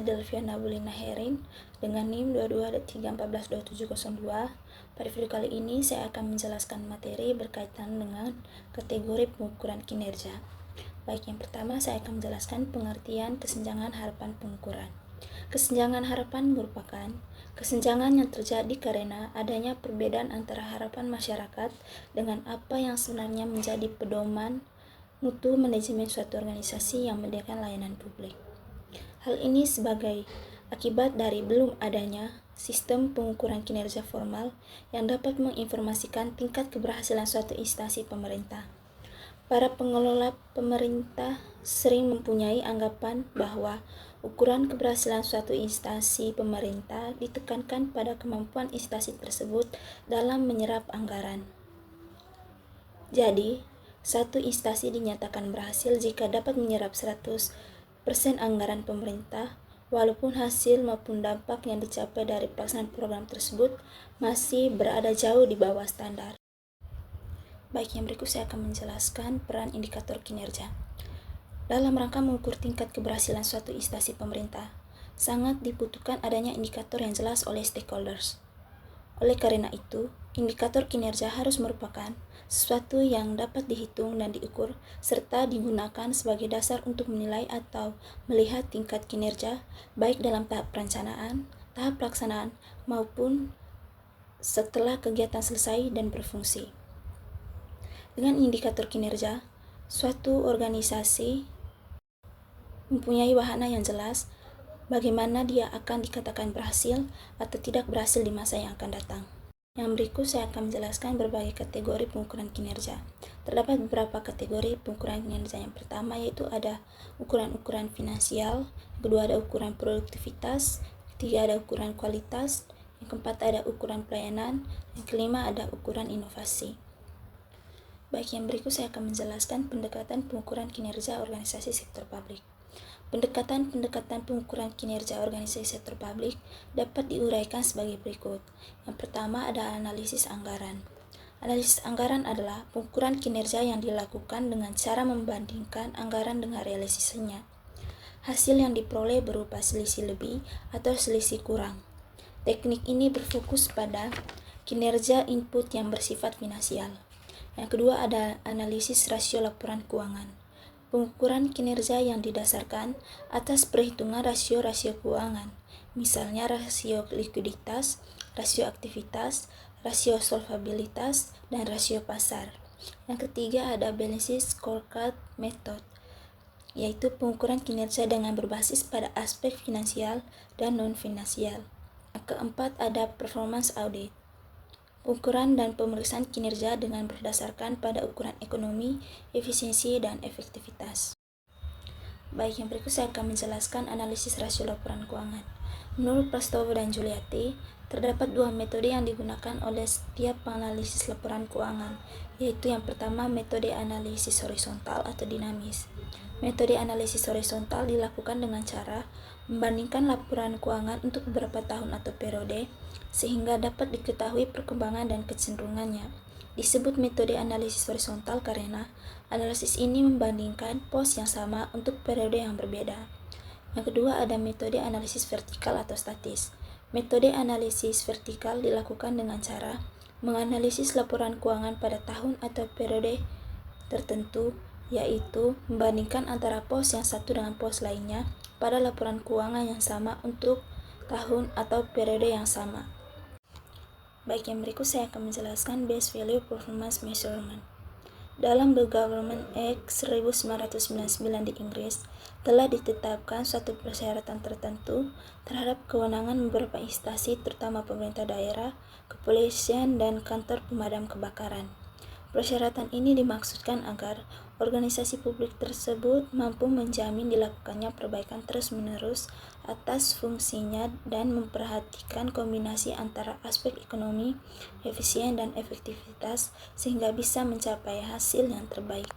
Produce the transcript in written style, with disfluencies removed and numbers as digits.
Delviana Bulina Herin dengan NIM 22.3142702. Pada video kali ini saya akan menjelaskan materi berkaitan dengan kategori pengukuran kinerja. Baik, yang pertama saya akan menjelaskan pengertian kesenjangan harapan pengukuran. Kesenjangan harapan merupakan kesenjangan yang terjadi karena adanya perbedaan antara harapan masyarakat dengan apa yang sebenarnya menjadi pedoman mutu manajemen suatu organisasi yang menyediakan layanan publik. Hal ini sebagai akibat dari belum adanya sistem pengukuran kinerja formal yang dapat menginformasikan tingkat keberhasilan suatu instansi pemerintah. Para pengelola pemerintah sering mempunyai anggapan bahwa ukuran keberhasilan suatu instansi pemerintah ditekankan pada kemampuan instansi tersebut dalam menyerap anggaran. Jadi, satu instansi dinyatakan berhasil jika dapat menyerap 100% anggaran pemerintah, walaupun hasil maupun dampak yang dicapai dari pelaksanaan program tersebut masih berada jauh di bawah standar. Baik, yang berikut saya akan menjelaskan peran indikator kinerja. Dalam rangka mengukur tingkat keberhasilan suatu instansi pemerintah, sangat dibutuhkan adanya indikator yang jelas oleh stakeholders. Oleh karena itu, indikator kinerja harus merupakan sesuatu yang dapat dihitung dan diukur serta digunakan sebagai dasar untuk menilai atau melihat tingkat kinerja baik dalam tahap perencanaan, tahap pelaksanaan, maupun setelah kegiatan selesai dan berfungsi. Dengan indikator kinerja, suatu organisasi mempunyai wahana yang jelas bagaimana dia akan dikatakan berhasil atau tidak berhasil di masa yang akan datang. Yang berikut saya akan menjelaskan berbagai kategori pengukuran kinerja. Terdapat beberapa kategori pengukuran kinerja. Yang pertama yaitu ada ukuran-ukuran finansial, yang kedua ada ukuran produktivitas, yang ketiga ada ukuran kualitas, yang keempat ada ukuran pelayanan, yang kelima ada ukuran inovasi. Baik, yang berikut saya akan menjelaskan pendekatan pengukuran kinerja organisasi sektor publik. Pendekatan pengukuran kinerja organisasi sektor publik dapat diuraikan sebagai berikut. Yang pertama ada analisis anggaran. Analisis anggaran adalah pengukuran kinerja yang dilakukan dengan cara membandingkan anggaran dengan realisasinya. Hasil yang diperoleh berupa selisih lebih atau selisih kurang. Teknik ini berfokus pada kinerja input yang bersifat finansial. Yang kedua ada analisis rasio laporan keuangan. Pengukuran kinerja yang didasarkan atas perhitungan rasio-rasio keuangan, misalnya rasio likuiditas, rasio aktivitas, rasio solvabilitas, dan rasio pasar. Yang ketiga ada balancing scorecard method, yaitu pengukuran kinerja dengan berbasis pada aspek finansial dan non-finansial. Yang keempat ada performance audit. Ukuran dan pemeriksaan kinerja dengan berdasarkan pada ukuran ekonomi, efisiensi, dan efektivitas. Baik, yang berikut saya akan menjelaskan analisis rasio laporan keuangan. Menurut Prastowo dan Juliati, terdapat dua metode yang digunakan oleh setiap penganalisis laporan keuangan, yaitu yang pertama metode analisis horizontal atau dinamis. Metode analisis horizontal dilakukan dengan cara membandingkan laporan keuangan untuk beberapa tahun atau periode, sehingga dapat diketahui perkembangan dan kecenderungannya. Disebut metode analisis horizontal karena analisis ini membandingkan pos yang sama untuk periode yang berbeda. Yang kedua ada metode analisis vertikal atau statis. Metode analisis vertikal dilakukan dengan cara menganalisis laporan keuangan pada tahun atau periode tertentu, yaitu membandingkan antara pos yang satu dengan pos lainnya pada laporan keuangan yang sama untuk tahun atau periode yang sama. Baik, yang berikut saya akan menjelaskan Base Value Performance Measurement. Dalam The Government Act 1999 di Inggris, telah ditetapkan suatu persyaratan tertentu terhadap kewenangan beberapa instansi terutama pemerintah daerah, kepolisian, dan kantor pemadam kebakaran. Persyaratan ini dimaksudkan agar organisasi publik tersebut mampu menjamin dilakukannya perbaikan terus-menerus atas fungsinya dan memperhatikan kombinasi antara aspek ekonomi, efisien, dan efektivitas sehingga bisa mencapai hasil yang terbaik.